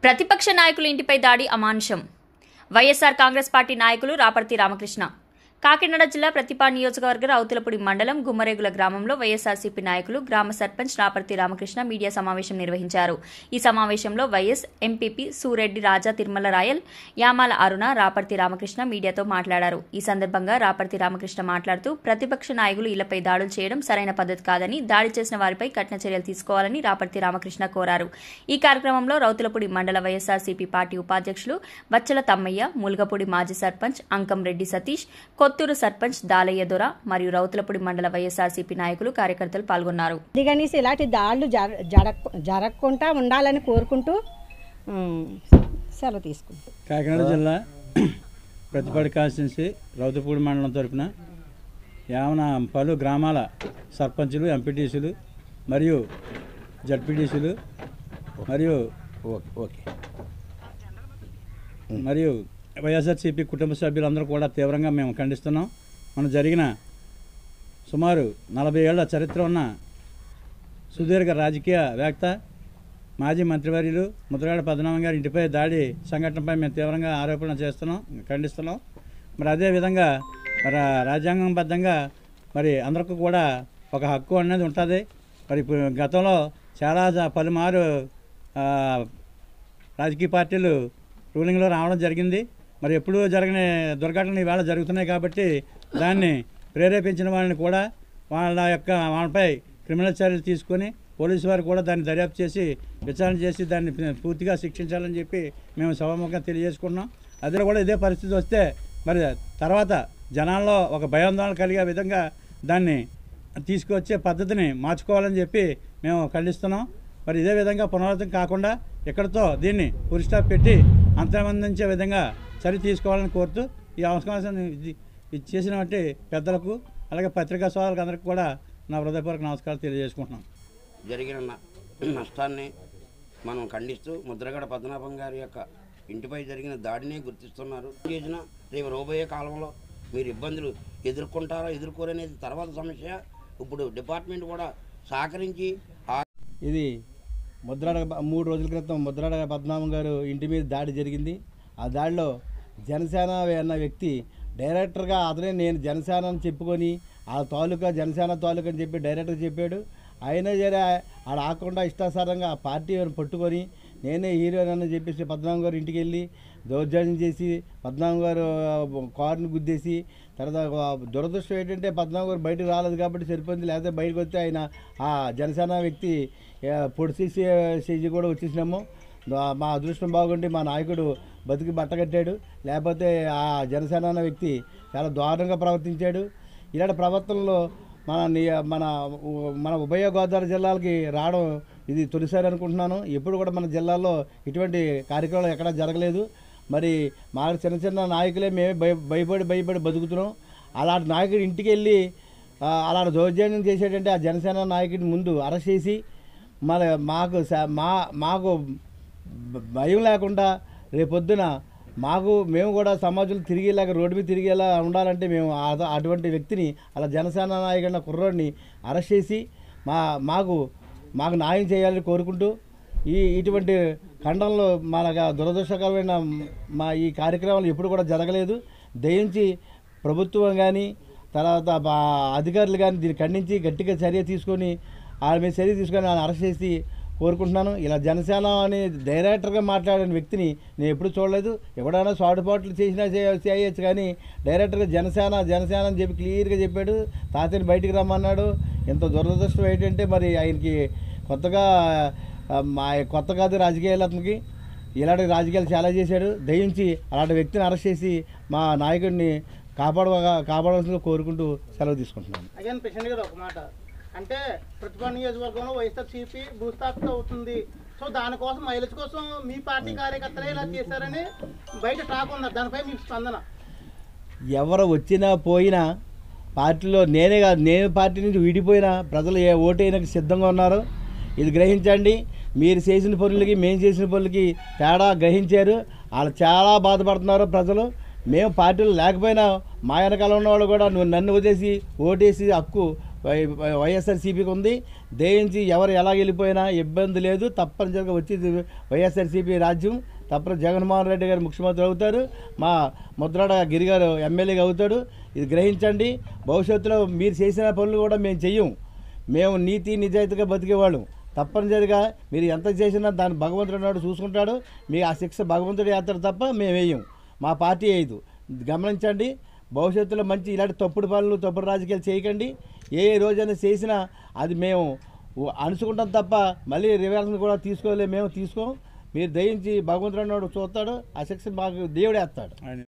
ప్రతిపక్ష నాయకుల ఇంటిపై దాడి అమానుషం. వైఎస్ఆర్ కాంగ్రెస్ పార్టీ నాయకులు రాపర్తి రామకృష్ణ. కాకినాడ జిల్లా ప్రతిపాడు నియోజకవర్గ రౌతులపూడి మండలం గుమ్మరేగుల గ్రామంలో వైఎస్ఆర్సీపీ నాయకులు గ్రామ సర్పంచ్ రాపర్తి రామకృష్ణ మీడియా సమావేశం నిర్వహించారు. ఈ సమావేశంలో వైఎస్ ఎంపీపీ సూరెడ్డి రాజా తిరుమల రాయల్, యామాల అరుణ, రాపర్తి రామకృష్ణ మీడియాతో మాట్లాడారు. ఈ సందర్భంగా రాపర్తి రామకృష్ణ మాట్లాడుతూ ప్రతిపక్ష నాయకులు ఇళ్లపై దాడులు చేయడం సరైన పద్ధతి కాదని, దాడి చేసిన వారిపై కఠిన చర్యలు తీసుకోవాలని రాపర్తి రామకృష్ణ కోరారు. ఈ కార్యక్రమంలో రౌతులపూడి మండల వైఎస్ఆర్సీపీ పార్టీ ఉపాధ్యక్షులు బచ్చల తమ్మయ్య, ముల్గపూడి మాజీ సర్పంచ్ అంకం రెడ్డి సతీష్, కొత్తూరు సర్పంచ్ దాలయ్య దొర మరియు రౌతులపూడి మండల వైఎస్ఆర్సీపీ నాయకులు, కార్యకర్తలు పాల్గొన్నారు. ఇలాంటి దాడులు జరగకుండా ఉండాలని కోరుకుంటూ సెలవు తీసుకుంటాం. కాకినాడ జిల్లా ప్రతిపాడు కాన్స్టిట్యున్సీ రౌతులపూడి మండలం తరఫున పలు గ్రామాల సర్పంచులు, ఎంపీటీసీలు మరియు జడ్పీటీసీలు మరియు వైఎస్ఆర్సీపీ కుటుంబ సభ్యులందరూ కూడా తీవ్రంగా మేము ఖండిస్తున్నాం. మనం జరిగిన సుమారు 40 ఏళ్ల చరిత్ర ఉన్న సుదీర్ఘ రాజకీయ వేత్త, మాజీ మంత్రివర్యులు ముద్రగడ పద్మనాభం గారి ఇంటిపై దాడి సంఘటనపై మేము తీవ్రంగా ఖండిస్తున్నాం. మరి అదేవిధంగా మరి రాజ్యాంగబద్ధంగా మరి అందరికీ కూడా ఒక హక్కు అనేది ఉంటుంది. మరి గతంలో చాలా పలుమారు రాజకీయ పార్టీలు రూలింగ్లో రావడం జరిగింది. మరి ఎప్పుడూ జరగని దుర్ఘటనలు ఈవేళ జరుగుతున్నాయి కాబట్టి దాన్ని ప్రేరేపించిన వాళ్ళని కూడా వాళ్ళపై క్రిమినల్ చర్యలు తీసుకొని పోలీసు వారు కూడా దాన్ని దర్యాప్తు చేసి విచారణ చేసి దాన్ని పూర్తిగా శిక్షించాలని చెప్పి మేము సభాముఖంగా తెలియజేసుకున్నాం. అదే కూడా ఇదే పరిస్థితి వస్తే మరి తర్వాత జనాల్లో ఒక భయాందోళన కలిగే విధంగా దాన్ని తీసుకొచ్చే పద్ధతిని మార్చుకోవాలని చెప్పి మేము ఖండిస్తున్నాం. మరి ఇదే విధంగా పునరావృతం కాకుండా ఇక్కడితో దీన్ని ఫుల్ స్టాప్ పెట్టి అంతమందించే విధంగా చర్య తీసుకోవాలని కోరుతూ ఈ అవకాశం చేసినటువంటి పెద్దలకు అలాగే పత్రికా సోదరులకు అందరికీ కూడా నా హృదయపూర్వక నమస్కారాలు తెలియజేసుకుంటున్నాం. జరిగిన నష్టాన్ని మనం ఖండిస్తూ ముద్రగడ పద్మనాభం గారి యొక్క ఇంటిపై జరిగిన దాడిని గుర్తిస్తున్నారు. చేసిన రేపు రాబోయే కాలంలో మీరు ఇబ్బందులు ఎదుర్కొంటారా ఎదుర్కోరనేది తర్వాత సమస్య. ఇప్పుడు డిపార్ట్మెంట్ కూడా సహకరించి ఇది 3 రోజుల క్రితం ముద్రగడ పద్మనాభం గారు ఇంటి మీద దాడి జరిగింది. ఆ దాడిలో జనసేన అన్న వ్యక్తి డైరెక్టర్గా అతనే నేను జనసేన అని చెప్పుకొని ఆ తాలూకా జనసేన తాలూకా అని చెప్పి డైరెక్టర్ చెప్పాడు. అయినా సరే ఆడ ఆకుండా ఇష్టాసారంగా ఆ పార్టీ పట్టుకొని నేనే హీరోని చెప్పేసి పద్మనాభం గారు ఇంటికి వెళ్ళి దౌర్జన్యం చేసి పద్మనాభం గారు కారుని గుద్దేసి తర్వాత దురదృష్టం ఏంటంటే పద్మనాభం గారు బయటకు రాలేదు కాబట్టి సరిపోయింది. లేకపోతే బయటకు వస్తే ఆయన ఆ జనసేన వ్యక్తి పొడిసేసి కూడా వచ్చేసినాము. మా అదృష్టం బాగుండి మా నాయకుడు బతికి బట్టగట్టాడు. లేకపోతే ఆ జనసేన అన్న వ్యక్తి చాలా దారుణంగా ప్రవర్తించాడు. ఇలాంటి ప్రవర్తనలో మన ఉభయ గోదావరి జిల్లాలకి రావడం ఇది తొలిసారి అనుకుంటున్నాను. ఎప్పుడు కూడా మన జిల్లాలో ఇటువంటి కార్యక్రమాలు ఎక్కడా జరగలేదు. మరి మా చిన్న నాయకులే మేమే భయపడి బతుకుతున్నాం. అలాంటి నాయకుడు ఇంటికి వెళ్ళి అలాంటి దౌర్జన్యం చేసేటంటే ఆ జనసేన నాయకుడిని ముందు అరెస్ట్ చేసి మరి మాకు భయం లేకుండా రేపొద్దున మేము కూడా సమాజంలో తిరిగేలాగా రోడ్డు మీద తిరిగేలా ఉండాలంటే మేము అటువంటి వ్యక్తిని అలా జనసేన నాయకుడిన కుర్రోడిని అరెస్ట్ చేసి మాకు న్యాయం చేయాలని కోరుకుంటూ ఇటువంటి ఖండంలో మనకు దురదృష్టకరమైన ఈ కార్యక్రమాలు ఎప్పుడు కూడా జరగలేదు. దయించి ప్రభుత్వం కానీ తర్వాత అధికారులు కానీ దీన్ని ఖండించి గట్టిగా చర్య తీసుకొని ఆయన అరెస్ట్ చేసి కోరుకుంటున్నాను. ఇలా జనసేన అని డైరెక్టర్గా మాట్లాడిన వ్యక్తిని నేను ఎప్పుడు చూడలేదు. ఎవడైనా సాటుపాట్లు చేసినా చేయొచ్చు కానీ డైరెక్టర్గా జనసేన అని చెప్పి క్లియర్గా చెప్పాడు. తాతని బయటికి రమ్మన్నాడు. ఎంత దురదృష్టం ఏంటంటే మరి ఆయనకి కొత్త కాదు రాజకీయాలు, అతనికి ఇలాంటి రాజకీయాలు చాలా చేశాడు. దయించి అలాంటి వ్యక్తిని అరెస్ట్ చేసి మా నాయకుడిని కాపాడవలసిందిగా కోరుకుంటూ సెలవు తీసుకుంటున్నాను. అగైన్ పేషెంట్ గారు ఒక మాట అంటే ప్రతిపాడు నియోజకవర్గంలో వైఎస్ఆర్సీపీ భూస్థాపితం అవుతుంది. సో దానికోసం మైలేజ్ కోసం మీ పార్టీ కార్యకర్తలే ఇలా చేశారని బయట టాక్ ఉంది. దానిపై మీ స్పందన? ఎవరు వచ్చినా పోయినా పార్టీలో నేనే కాదు, నేను పార్టీ నుంచి విడిపోయినా ప్రజలు ఓటైనకి సిద్ధంగా ఉన్నారు. ఇది గ్రహించండి. మీరు చేసిన పనులకి మేము చేసిన పనులకి తేడా గ్రహించారు. వాళ్ళు చాలా బాధపడుతున్నారు ప్రజలు. మేము పార్టీలు లేకపోయినా మా వెనకాల ఉన్నవాళ్ళు కూడా నన్ను వదిలేసి ఓటేసి హక్కు వైఎస్ఆర్సీపీకి ఉంది. దయించి ఎవరు ఎలా వెళ్ళిపోయినా ఇబ్బంది లేదు, తప్పనిసరిగా వచ్చి వైఎస్ఆర్సీపీ రాజ్యం తప్పని జగన్మోహన్ రెడ్డి గారు ముఖ్యమంత్రి అవుతారు, మా ముద్రాడ గిరి గారు ఎమ్మెల్యేగా అవుతాడు. ఇది గ్రహించండి. భవిష్యత్తులో మీరు చేసిన పనులు కూడా మేము చెయ్యం. మేము నీతి నిజాయితీగా బతికేవాళ్ళం. తప్పనిసరిగా మీరు ఎంత చేసినా దాన్ని భగవంతుడు నాడు చూసుకుంటాడు. మీకు ఆ శిక్ష భగవంతుడు వేస్తాడు తప్ప మేము వేయం, మా పార్టీ వేయదు. గమనించండి. భవిష్యత్తులో మంచి ఇలాంటి తప్పుడు పనులు, తప్పుడు రాజకీయాలు చేయకండి. ఏ రోజైనా చేసినా అది మేము అనుసుకుంటాం తప్ప మళ్ళీ రివర్స్ కూడా తీసుకోలే, మేము తీసుకోం. మీరు దయించి భగవంతుడు నాడు చూస్తాడు, ఆ శిక్ష మాకు దేవుడే వేస్తాడు.